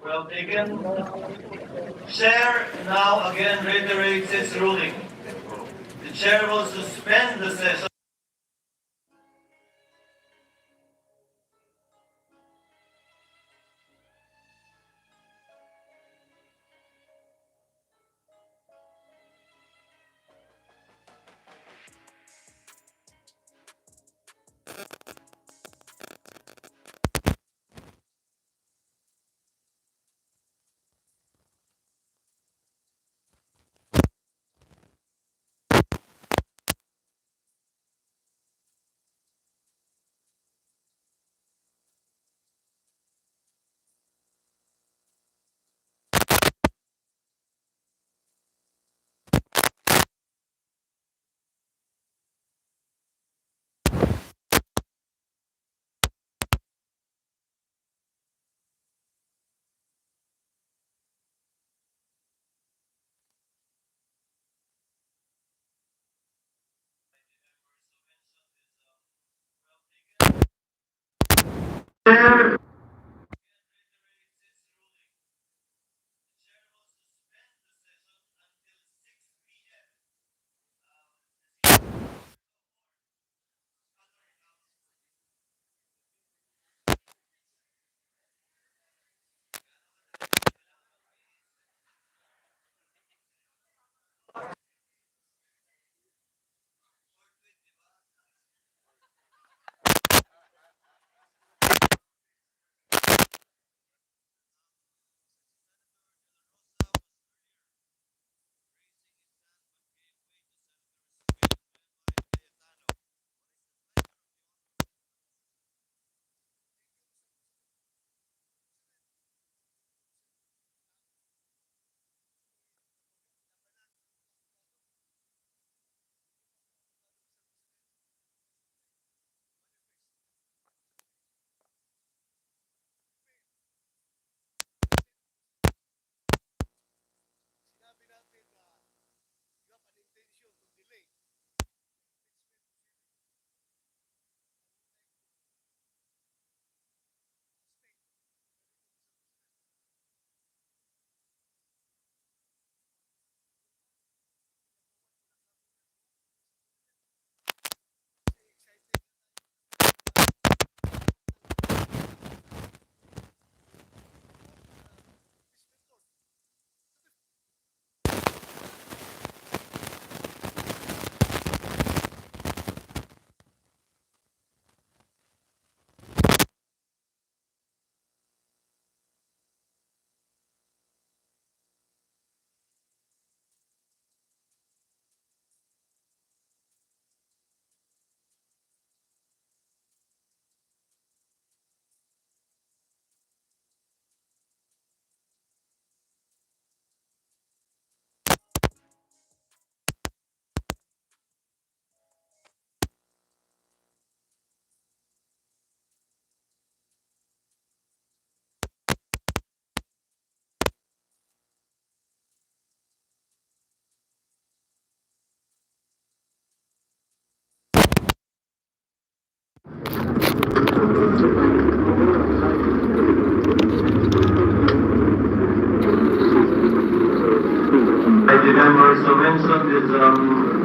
well taken. Chair now again reiterates its ruling. The chair will suspend the session. Chair the members so mentioned is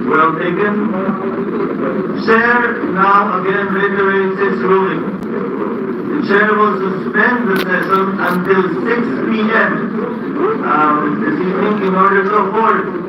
well taken. Chair now again reiterates its ruling. The chair will suspend the session until 6 p.m. This evening in order to afford.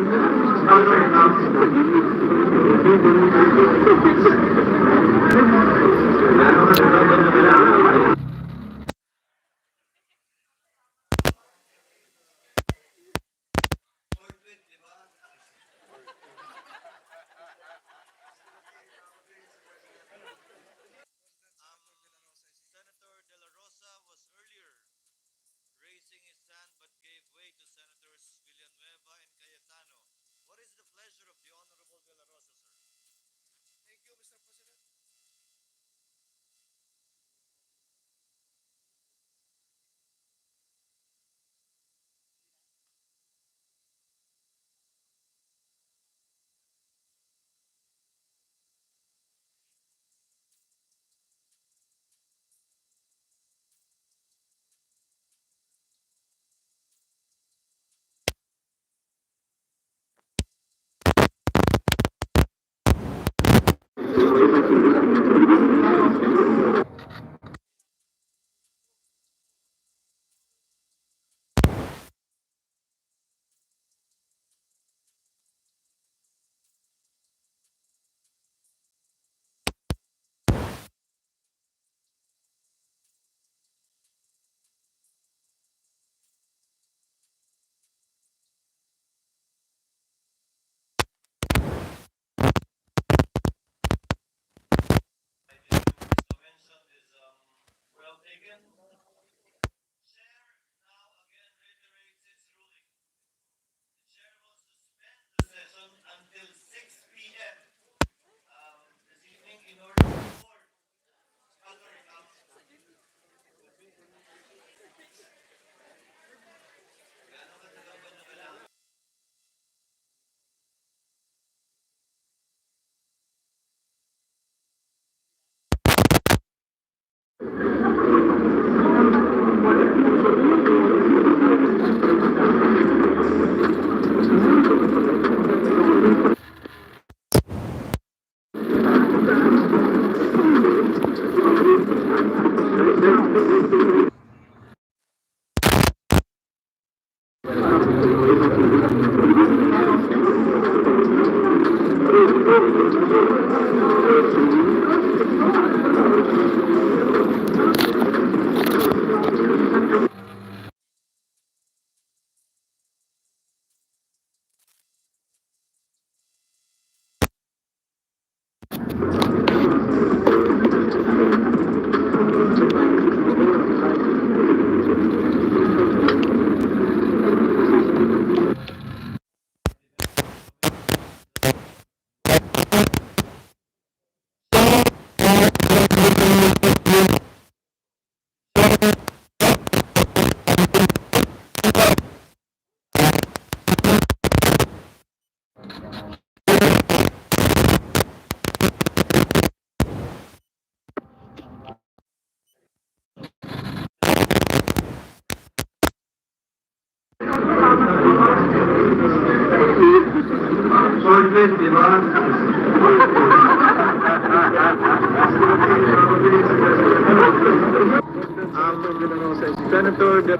Senator Dela Rosa was earlier raising his hand but gave way to Senators Villanueva and Cayetano. What is the pleasure of the Honorable Dela Rosa, sir? SHOWBIZ, di ba? Senator dito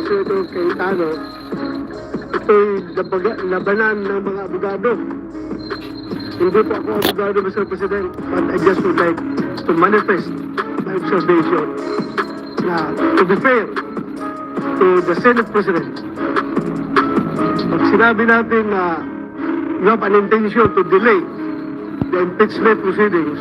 sa Catalogo, ito'y labanan ng mga abogado. Hindi po ako abogado, Mr. President, but I just would like to manifest my observation na to be fair to the Senate President. Pag sinabi natin na you have an intention to delay the impeachment proceedings,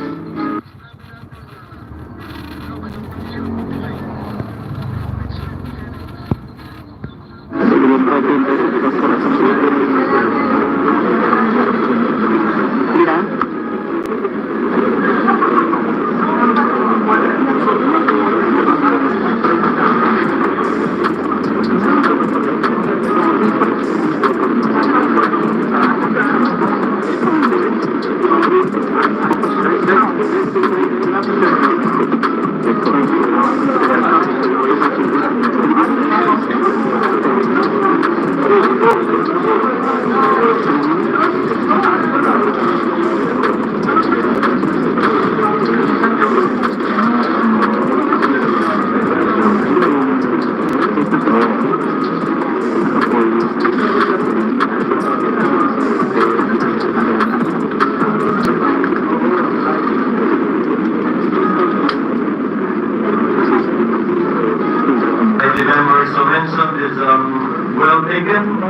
well taken.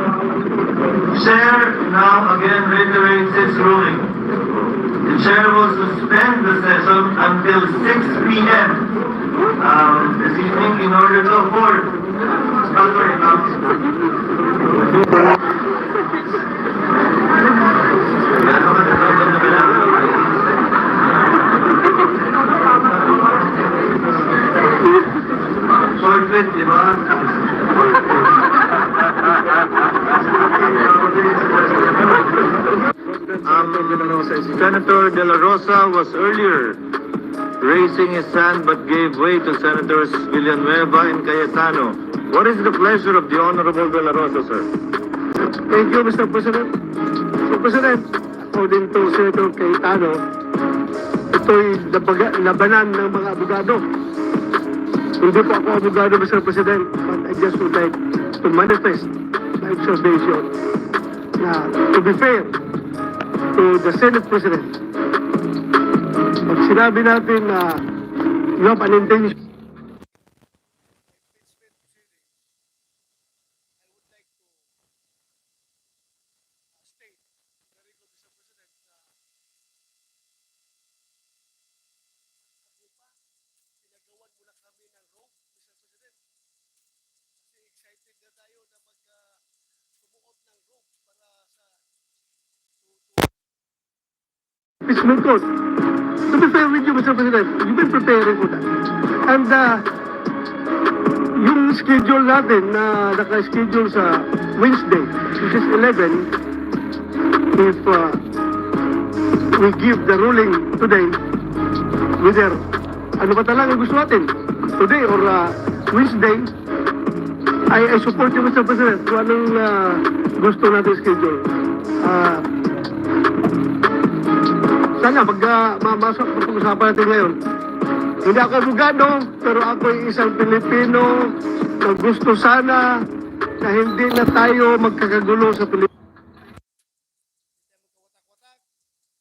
Chair now again reiterates its ruling. The chair will suspend the session until 6 p.m. This evening in order to afford SHOWBIZ, di ba? Senator Dela Rosa was earlier raising his hand but gave way to Senators Villanueva and Cayetano. What is the pleasure of the Honorable Dela Rosa, sir? Thank you, Mr. President. Mr. President, according to Senator Cayetano, ito'y labanan ng mga abogado. Hindi po ako abogado, Mr. President, but I just would like to manifest my observation na to be fair to the Senate President. Pag sinabi natin na you have an intention impeachment court. To be fair with you, Mr. President, you've been preparing for that. And yung schedule natin na naka-schedule sa Wednesday, which is 11, if we give the ruling today, whether ano ba talaga gusto natin, today or Wednesday, I support you, Mr. President, kung anong gusto natin schedule. Sana pag-usapan natin ngayon. Hindi ako abogado, pero ako ay isang Pilipino na gusto sana na hindi na tayo magkakagulo sa Pilipinas.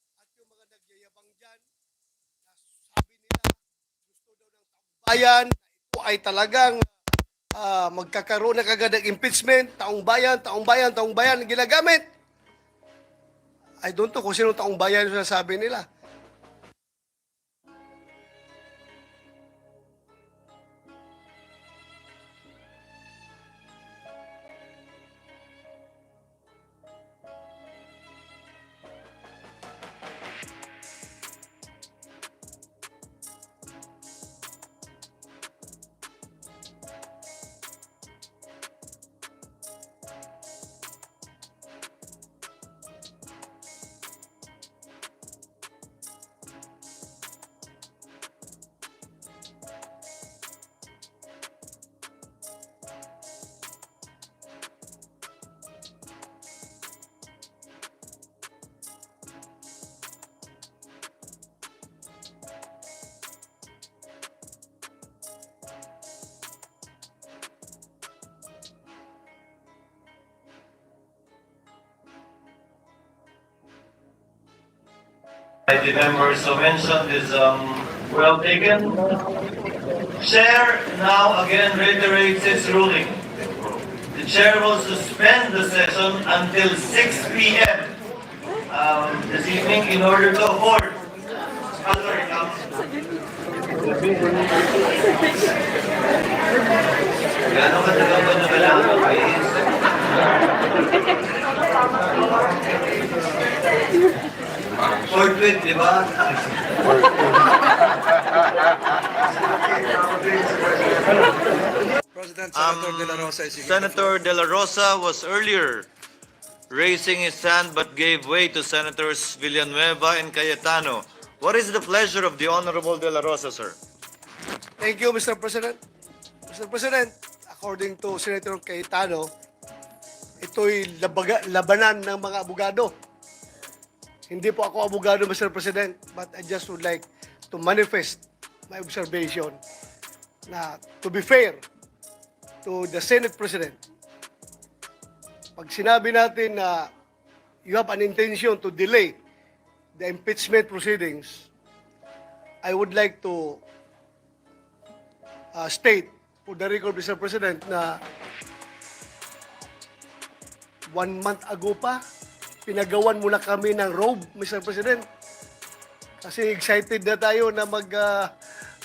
At yung mga nagyayabang dyan, sabi nila, gusto daw ng taong bayan, ito ay talagang magkakaroon na kagad ng impeachment, taong bayan, ginagamit. I don't know kung sino taong bayan yung sinasabi nila. The members so mentioned is well taken. Chair now again reiterates its ruling. The chair will suspend the session until 6 p.m. This evening in order to afford. Gano'n katagal ba na kailangan please? 4:20, di ba? President Senator Dela Rosa is Senator Dela Rosa was earlier raising his hand but gave way to Senators Villanueva and Cayetano. What is the pleasure of the Honorable Dela Rosa, sir? Thank you, Mr. President. Mr. President, according to Senator Cayetano, ito'y labanan ng mga abogado. Hindi po ako abogado, Mr. President, but I just would like to manifest my observation na to be fair to the Senate President. Pag sinabi natin na you have an intention to delay the impeachment proceedings, I would like to state for the record, Mr. President, na 1 month ago pa, pinagawan muna kami ng robe, Mr. President. Kasi excited na tayo na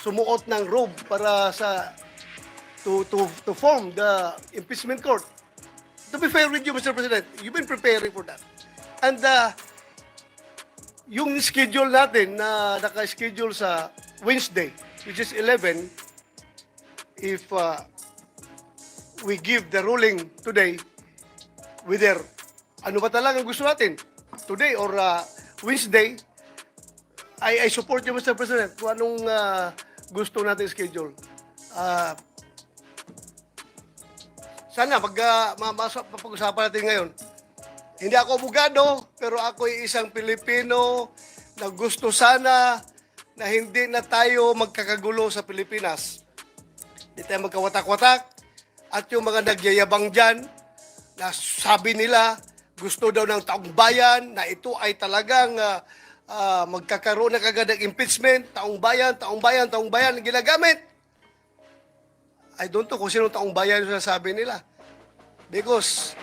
sumuot ng robe para sa to form the impeachment court. To be fair with you, Mr. President, you've been preparing for that. And yung schedule natin na naka-schedule sa Wednesday, which is 11, if we give the ruling today, whether ano ba talagang gusto natin, today or Wednesday, I support you, Mr. President, kung anong gusto natin schedule. Sana mapag-usapan natin ngayon. Hindi ako abogado, pero ako ay isang Pilipino na gusto sana na hindi na tayo magkakagulo sa Pilipinas. Hindi tayo magkawatak-watak. At yung mga nagyayabang dyan, na sabi nila, gusto daw ng taong bayan, na ito ay talagang magkakaroon na kagad ng impeachment, taong bayan, ang ginagamit. I don't know kung sino taong bayan yung sinasabi nila. Because,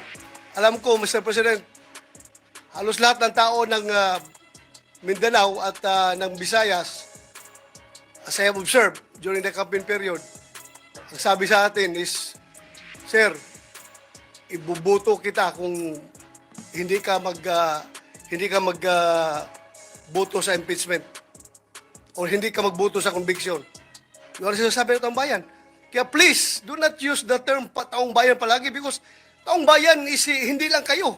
alam ko, Mr. President, halos lahat ng tao ng Mindanao at ng Visayas, as I have observed during the campaign period, ang sabi sa atin is, Sir, ibubuto kita kung hindi ka magboto sa impeachment o hindi ka magboto sa conviction. Yung ano sinasabi ng taong bayan. Kaya please, do not use the term taong bayan palagi because taong bayan is hindi lang kayo.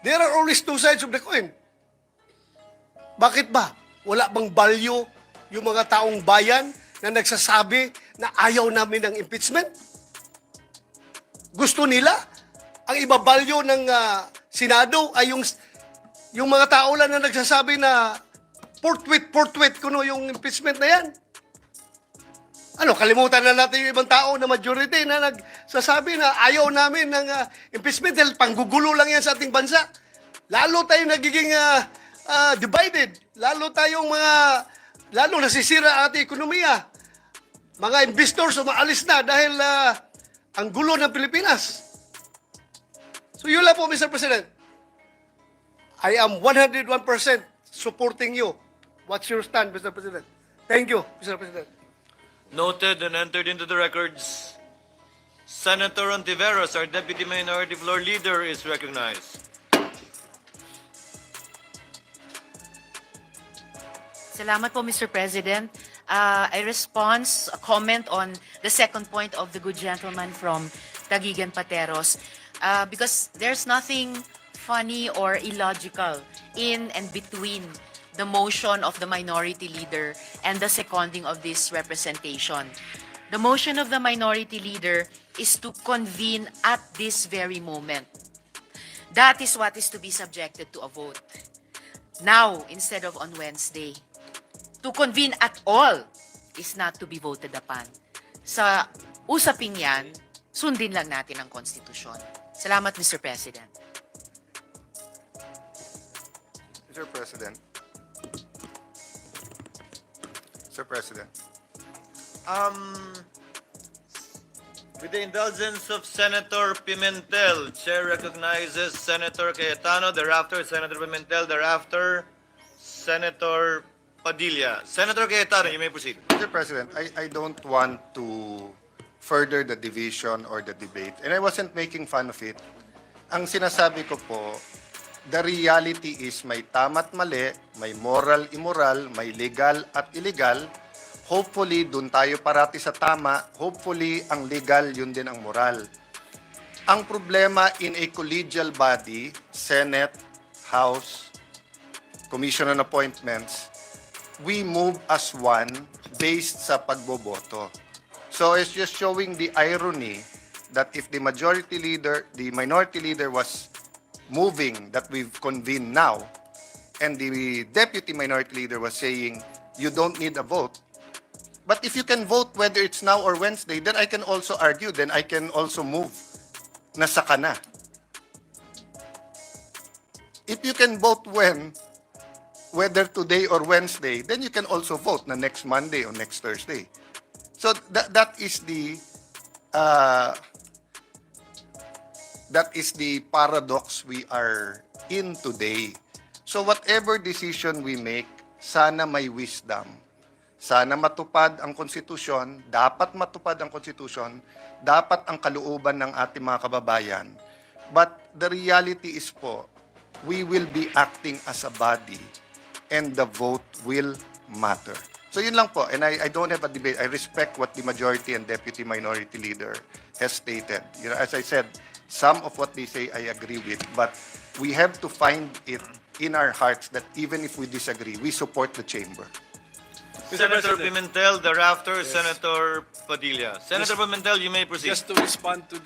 There are always two sides of the coin. Bakit ba? Wala bang value yung mga taong bayan na nagsasabi na ayaw namin ng impeachment? Gusto nila? Ang ibabalyo ng Senado ay yung mga tao lang na nagsasabi na forthwith kuno yung impeachment na yan. Ano, kalimutan na natin yung ibang tao na majority na nagsasabi na ayaw namin ng impeachment dahil panggugulo lang yan sa ating bansa. Lalo tayong nagiging divided. Lalo nasisira ang ating ekonomiya. Mga investors umaalis na dahil ang gulo ng Pilipinas. So yun lang po, Mr. President. I am 101% supporting you. What's your stand, Mr. President? Thank you, Mr. President. Noted and entered into the records. Senator Ontiveros, our Deputy Minority Floor Leader, is recognized. Salamat po, Mr. President. I response a comment on the second point of the good gentleman from Taguigan Pateros because there's nothing funny or illogical in and between the motion of the minority leader and the seconding of this representation. The motion of the minority leader is to convene at this very moment. That is what is to be subjected to a vote. Now, instead of on Wednesday. To convene at all is not to be voted upon. Sa usaping yan, sundin lang natin ang konstitusyon. Salamat, Mr. President. Mr. President. Mr. President. With the indulgence of Senator Pimentel, Chair recognizes Senator Cayetano, thereafter Senator Pimentel, thereafter Senator Padilla. Senator Cayetano, you may proceed. Mr. President, I don't want to further the division or the debate. And I wasn't making fun of it. Ang sinasabi ko po, the reality is may tama't mali, may moral, immoral, may legal at illegal. Hopefully, dun tayo parati sa tama. Hopefully, ang legal, yun din ang moral. Ang problema in a collegial body, Senate, House, Commission on Appointments, we move as one based sa pagboboto. So it's just showing the irony that if the minority leader was moving that we've convened now, and the deputy minority leader was saying, you don't need a vote. But if you can vote whether it's now or Wednesday, then I can also argue, then I can also move na saka na. If you can vote whether today or Wednesday, then you can also vote na next Monday or next Thursday. So that is the paradox we are in today. So whatever decision we make, sana may wisdom. Sana matupad ang konstitusyon, dapat matupad ang konstitusyon, dapat ang kalooban ng ating mga kababayan. But the reality is po, we will be acting as a body and the vote will matter. So yun lang po, and I don't have a debate. I respect what the majority and deputy minority leader has stated. You know, as I said, some of what they say I agree with, but we have to find it in our hearts that even if we disagree, we support the chamber. Senator President. Pimentel, thereafter Senator Padilla. Senator Pimentel, you may proceed. Just to respond to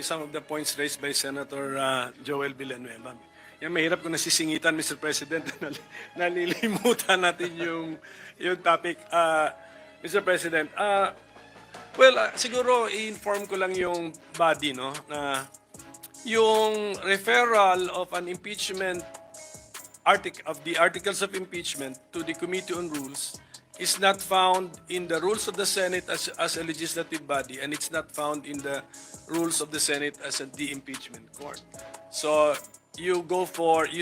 some of the points raised by Senator Joel Villanueva. Yan, mahirap kung nasisingitan, Mr. President. Nalilimutan natin yung topic. Mr. President, siguro i-inform ko lang yung body, no, na yung referral of an impeachment of the articles of impeachment to the Committee on Rules is not found in the rules of the Senate as a legislative body, and it's not found in the rules of the Senate as the impeachment court. So you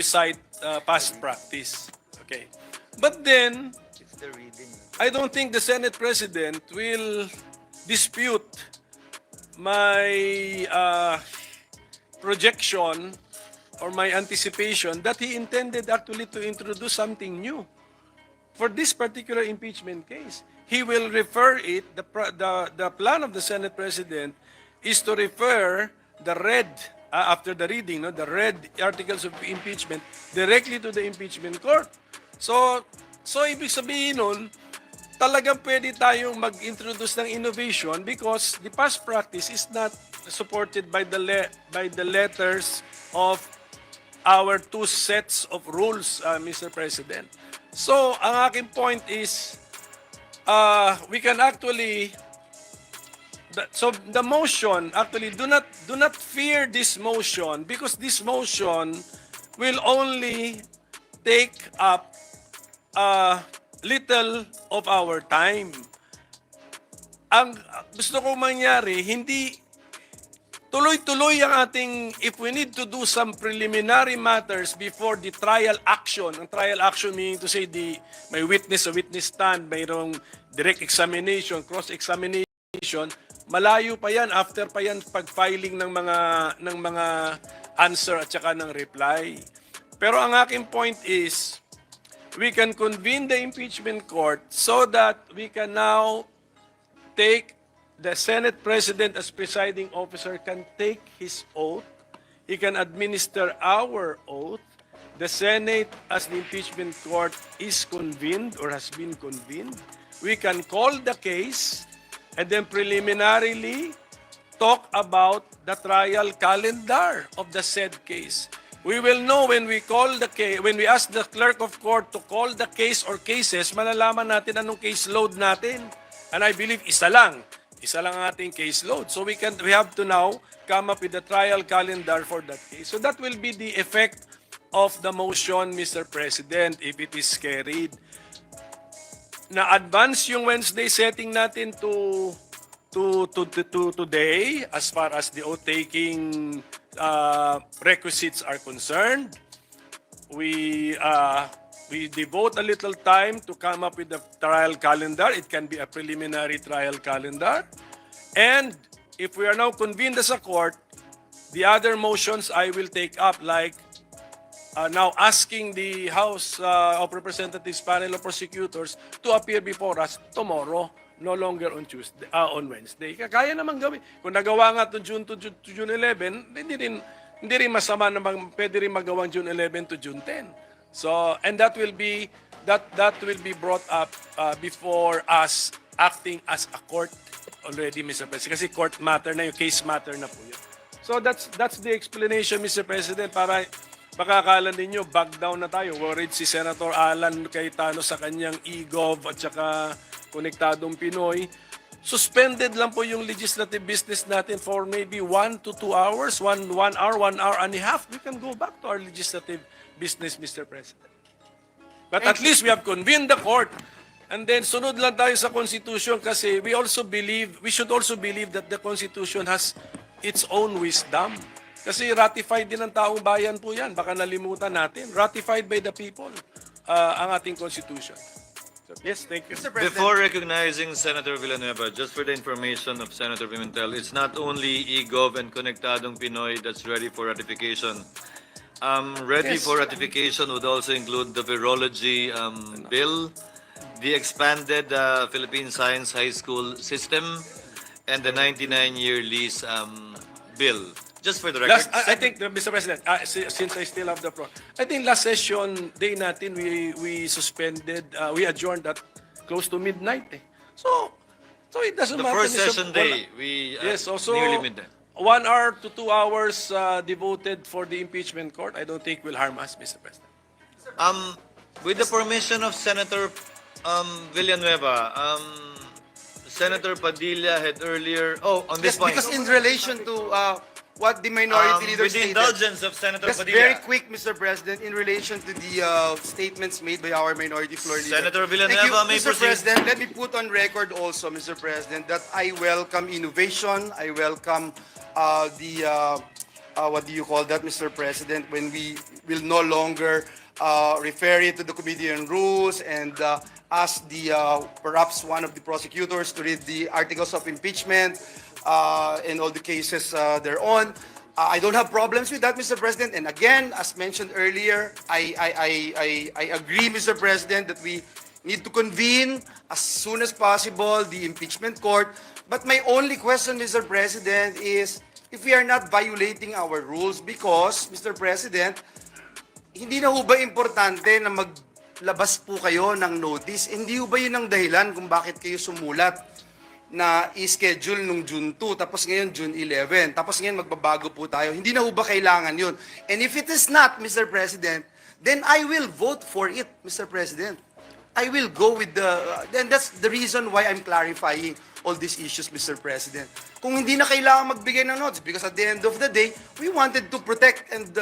cite past practice. Okay. But then, It's the reading. I don't think the Senate President will dispute my projection or my anticipation that he intended actually to introduce something new. For this particular impeachment case, he will refer it, the plan of the Senate President is to refer the after the reading, no, the read articles of impeachment directly to the impeachment court. So ibig sabihin nun, talagang pwede tayong mag-introduce ng innovation because the past practice is not supported by the letters of our two sets of rules, Mr. President. So, ang aking point is, we can actually, so the motion, actually, do not fear this motion because this motion will only take up little of our time. Ang gusto ko mangyari, hindi tuloy-tuloy ang ating, if we need to do some preliminary matters before the trial action, ang trial action meaning to say may witness stand, mayroong direct examination, cross-examination, malayo pa yan, after pa yan pag-filing ng mga answer at saka ng reply. Pero ang aking point is, we can convene the impeachment court so that we can now take the Senate President as presiding officer can take his oath. He can administer our oath. The Senate as the impeachment court is convened or has been convened. We can call the case and then preliminarily talk about the trial calendar of the said case. We will know when we call the case, when we ask the clerk of court to call the case or cases, malalaman natin anong case load natin. And I believe isa lang ang ating case load. So we have to now come up with a trial calendar for that case. So that will be the effect of the motion, Mr. President, if it is carried. Na-advance yung Wednesday setting natin to today as far as the oath-taking requisites are concerned. We devote a little time to come up with a trial calendar. It can be a preliminary trial calendar. And if we are now convened as a court, the other motions I will take up, like now asking the House of Representatives panel of prosecutors to appear before us tomorrow, no longer on Wednesday. Kaya naman gawin. Kung nagawa nga to June 11, hindi rin masama na pwede rin magawang June 11 to June 10. So, and that will be brought up before us acting as a court already, Mr. President. Kasi court matter na yung case matter na po yun. So that's the explanation, Mr. President, para baka akala ninyo back down na tayo. Worried si Senator Alan Cayetano sa kanyang e-gov at saka konektadong Pinoy. Suspended lang po yung legislative business natin for maybe 1 to 2 hours, 1 hour and a half. We can go back to our legislative business, Mr. President. But at least we have convened the court. And then sunod lang tayo sa Constitution kasi we should also believe that the Constitution has its own wisdom. Kasi ratified din ng taong bayan po yan. Baka nalimutan natin. Ratified by the people ang ating Constitution. So, yes, thank you. Before recognizing Senator Villanueva, just for the information of Senator Pimentel, it's not only eGov and Konektadong Pinoy that's ready for ratification. Ready for ratification would also include the virology bill, the expanded Philippine Science High School system, and the 99-year lease bill. Just for the record. I think, Mr. President, since I still have the floor, I think last session, day natin, we suspended, we adjourned at close to midnight. Eh. So it doesn't The matter. first Mr. session day, we Yes, also nearly midnight. 1 hour to 2 hours devoted for the impeachment court, I don't think will harm us, Mr. President. With the permission of Senator Villanueva, Senator Padilla had earlier, on this Yes, point. because in relation to what the minority leader with the stated. indulgence of Senator Just Padilla. very quick, Mr. President, in relation to the statements made by our minority floor leader. Senator Thank Villanueva you, may Mr. proceed. President, let me put on record also, Mr. President, that I welcome innovation. I welcome what do you call that, Mr. President, when we will no longer refer it to the Committee on Rules and ask perhaps one of the prosecutors to read the articles of impeachment and all the cases thereon. I don't have problems with that, Mr. President. And again, as mentioned earlier, I agree, Mr. President, that we need to convene as soon as possible the impeachment court. But my only question, Mr. President, is if we are not violating our rules because, Mr. President, hindi na ho ba importante na maglabas po kayo ng notice? Hindi ho ba yun ang dahilan kung bakit kayo sumulat na i-schedule nung June 2, tapos ngayon June 11, tapos ngayon magbabago po tayo? Hindi na ho ba kailangan yun? And if it is not, Mr. President, then I will vote for it, Mr. President. I will go with then that's the reason why I'm clarifying all these issues, Mr. President. Kung hindi na kailangan magbigay ng notes, because at the end of the day, we wanted to protect and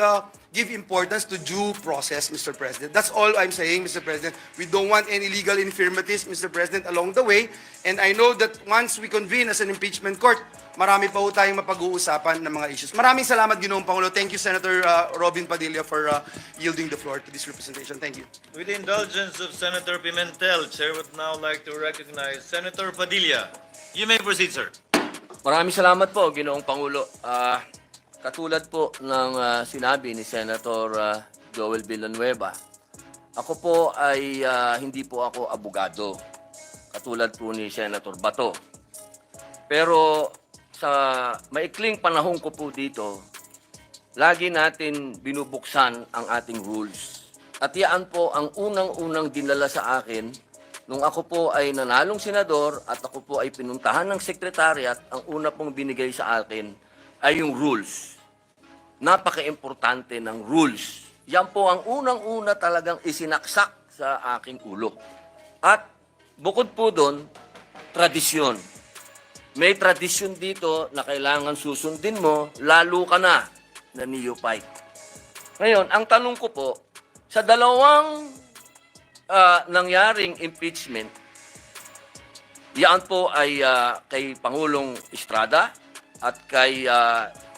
give importance to due process, Mr. President. That's all I'm saying, Mr. President. We don't want any legal infirmities, Mr. President, along the way. And I know that once we convene as an impeachment court, marami pa ho tayong mapag-uusapan ng mga issues. Maraming salamat, Ginoong Pangulo. Thank you, Senator Robin Padilla, for yielding the floor to this representation. Thank you. With the indulgence of Senator Pimentel, Chair would now like to recognize Senator Padilla. You may proceed, sir. Maraming salamat po, Ginoong Pangulo. Katulad po ng sinabi ni Senator Joel Villanueva, ako po ay hindi po ako abogado, katulad po ni Senator Bato. Pero sa maikling panahon ko po dito, lagi natin binubuksan ang ating rules. At yan po ang unang-unang dinala sa akin nung ako po ay nanalong senador at ako po ay pinuntahan ng sekretariat. Ang una pong binigay sa akin ay yung rules. Napaka-importante ng rules. Yan po ang unang-una talagang isinaksak sa aking ulo. At bukod po doon, tradisyon. May tradisyon dito na kailangan susundin mo, lalo ka na neophyte. Ngayon, ang tanong ko po, sa dalawang nangyaring impeachment, yan po ay kay Pangulong Estrada at kay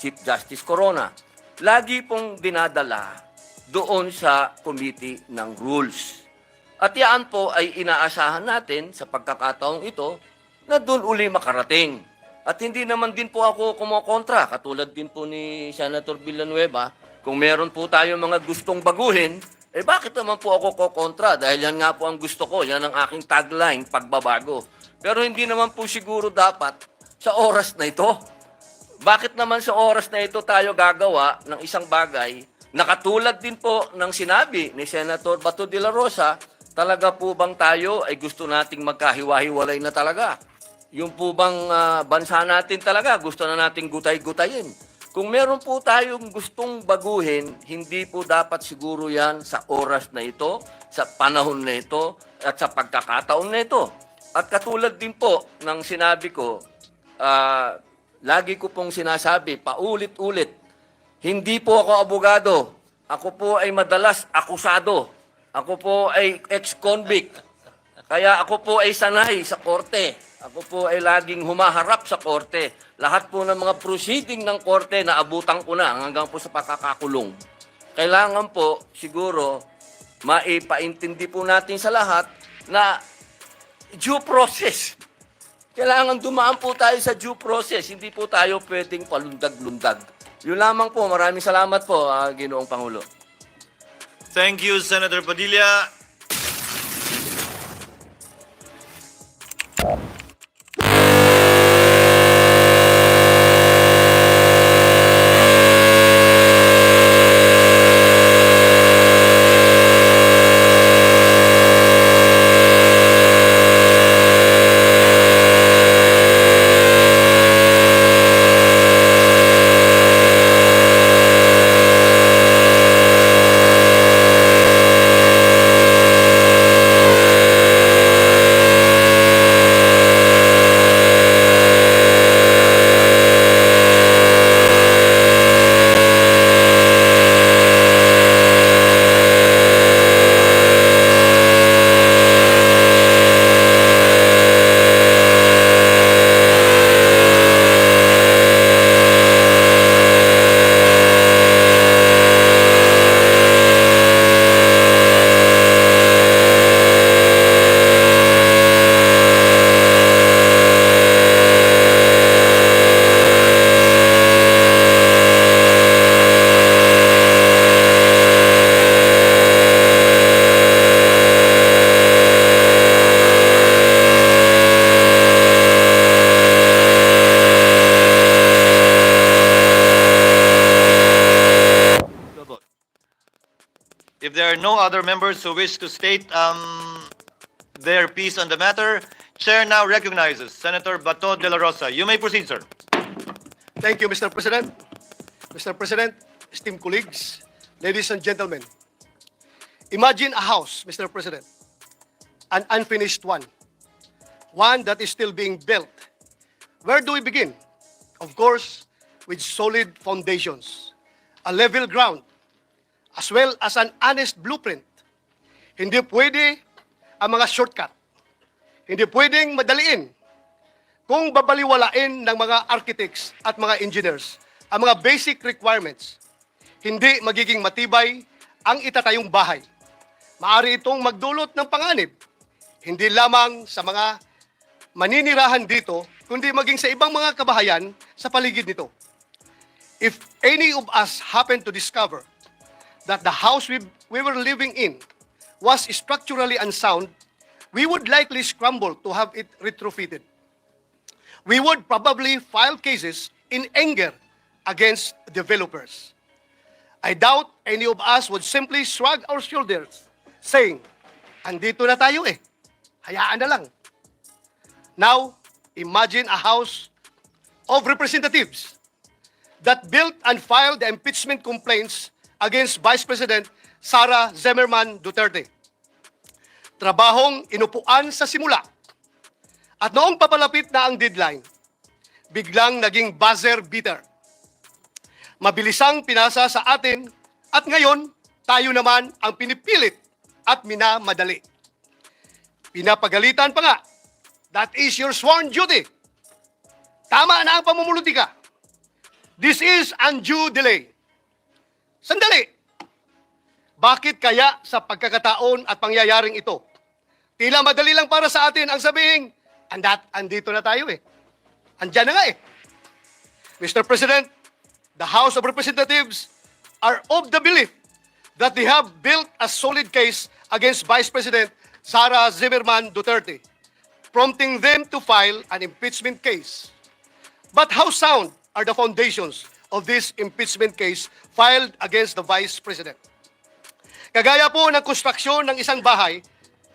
Chief Justice Corona. Lagi pong dinadala doon sa Committee ng Rules. At yan po ay inaasahan natin sa pagkakataong ito na doon uli makarating. At hindi naman din po ako kumokontra, katulad din po ni Senator Villanueva, kung meron po tayo mga gustong baguhin, bakit naman po ako kokontra? Dahil yan nga po ang gusto ko, yan ang aking tagline, pagbabago. Pero hindi naman po siguro dapat sa oras na ito. Bakit naman sa oras na ito tayo gagawa ng isang bagay na katulad din po ng sinabi ni Senator Bato Dela Rosa, talaga po bang tayo ay gusto nating magkahiwa-hiwalay na talaga? Yung po bang bansa natin talaga gusto na nating gutay-gutayin? Kung meron po tayong gustong baguhin, hindi po dapat siguro yan sa oras na ito, sa panahon na ito, at sa pagkakataon na ito. At katulad din po ng sinabi ko, lagi ko pong sinasabi, paulit-ulit, hindi po ako abogado. Ako po ay madalas akusado. Ako po ay ex-convict. Kaya ako po ay sanay sa korte. Ako po ay laging humaharap sa korte. Lahat po ng mga proceeding ng korte na abutan ko na hanggang po sa pakakakulong. Kailangan po siguro maipaintindi po natin sa lahat na due process. Kailangan dumaan po tayo sa due process. Hindi po tayo pwedeng palundag-lundag. Yun lamang po. Maraming salamat po, Ginoong Pangulo. Thank you, Senator Padilla. are no other members who wish to state their piece on the matter, Chair now recognizes Senator Bato Dela Rosa. You may proceed, sir. Thank you, Mr. President. Mr. President, esteemed colleagues, ladies and gentlemen. Imagine a house, Mr. President, an unfinished one that is still being built. Where do we begin? Of course, with solid foundations, a level ground, as well as an honest blueprint. Hindi pwede ang mga shortcut. Hindi pwedeng madaliin kung babaliwalain ng mga architects at mga engineers ang mga basic requirements. Hindi magiging matibay ang itatayong bahay. Maaari itong magdulot ng panganib, hindi lamang sa mga maninirahan dito, kundi maging sa ibang mga kabahayan sa paligid nito. If any of us happen to discover that the house we were living in was structurally unsound, we would likely scramble to have it retrofitted. We would probably file cases in anger against developers. I doubt any of us would simply shrug our shoulders, saying, andito na tayo eh, hayaan na lang. Now, imagine a house of representatives that built and filed the impeachment complaints against Vice President Sarah Du30. Trabahong inupuan sa simula. At noong papalapit na ang deadline, biglang naging buzzer beater. Mabilisang pinasa sa atin at ngayon, tayo naman ang pinipilit at minamadali. Pinapagalitan pa nga, that is your sworn duty. Tama na ang pamumulutika. This is undue delay. Sandali. Bakit kaya sa pagkakataon at pangyayaring ito, tila madali lang para sa atin ang sabihin, andito na tayo eh. Andyan na nga eh. Mr. President, the House of Representatives are of the belief that they have built a solid case against Vice President Sarah Du30, prompting them to file an impeachment case. But how sound are the foundations of this impeachment case filed against the Vice President? Kagaya po ng konstruksyon ng isang bahay,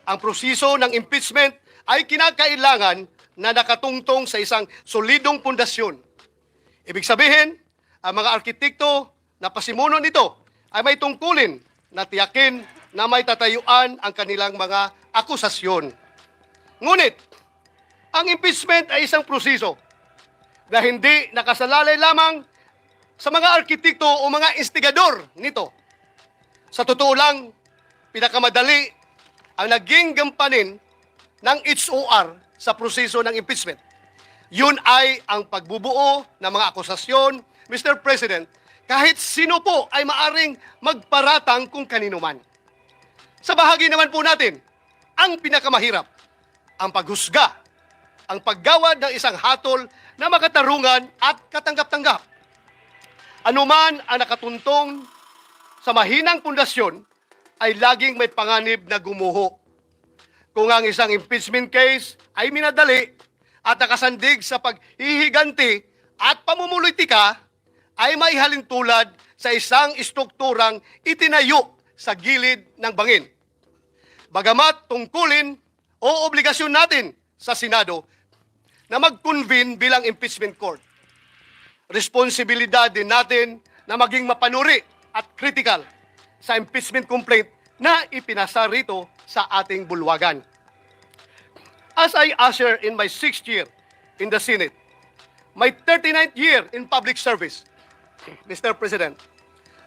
ang proseso ng impeachment ay kinakailangan na nakatungtong sa isang solidong pundasyon. Ibig sabihin, ang mga arkitekto na pasimuno nito ay may tungkulin na tiyakin na may tatayuan ang kanilang mga akusasyon. Ngunit, ang impeachment ay isang proseso na hindi nakasalalay lamang sa mga arkitekto o mga instigador nito. Sa totoo lang, pinakamadali ang naging gampanin ng HOR sa proseso ng impeachment. Yun ay ang pagbubuo ng mga akusasyon, Mr. President, kahit sino po ay maaring magparatang kung kanino man. Sa bahagi naman po natin, ang pinakamahirap, ang paghusga, ang paggawad ng isang hatol na makatarungan at katanggap-tanggap. Anuman ang nakatuntong sa mahinang pundasyon ay laging may panganib na gumuho. Kung ang isang impeachment case ay minadali at nakasandig sa paghihiganti at pamumulitika, ay may halintulad sa isang strukturang itinayo sa gilid ng bangin. Bagamat tungkulin o obligasyon natin sa Senado na mag-convene bilang impeachment court, responsibilidad din natin na maging mapanuri at critical sa impeachment complaint na ipinasa rito sa ating bulwagan. As I usher in my 6th year in the Senate, my 39th year in public service, Mr. President,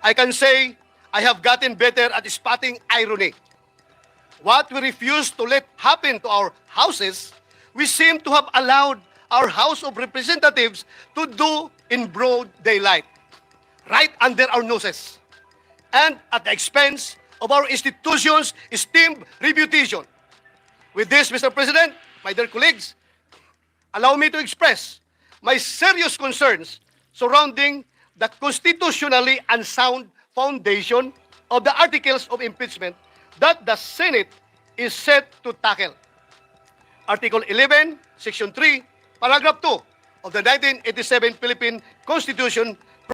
I can say I have gotten better at spotting irony. What we refuse to let happen to our houses, we seem to have allowed our House of Representatives to do in broad daylight, right under our noses, and at the expense of our institution's esteemed reputation. With this, Mr. President, my dear colleagues, allow me to express my serious concerns surrounding the constitutionally unsound foundation of the articles of impeachment that the Senate is set to tackle. Article 11, Section 3, Paragraph 2 of the 1987 Philippine Constitution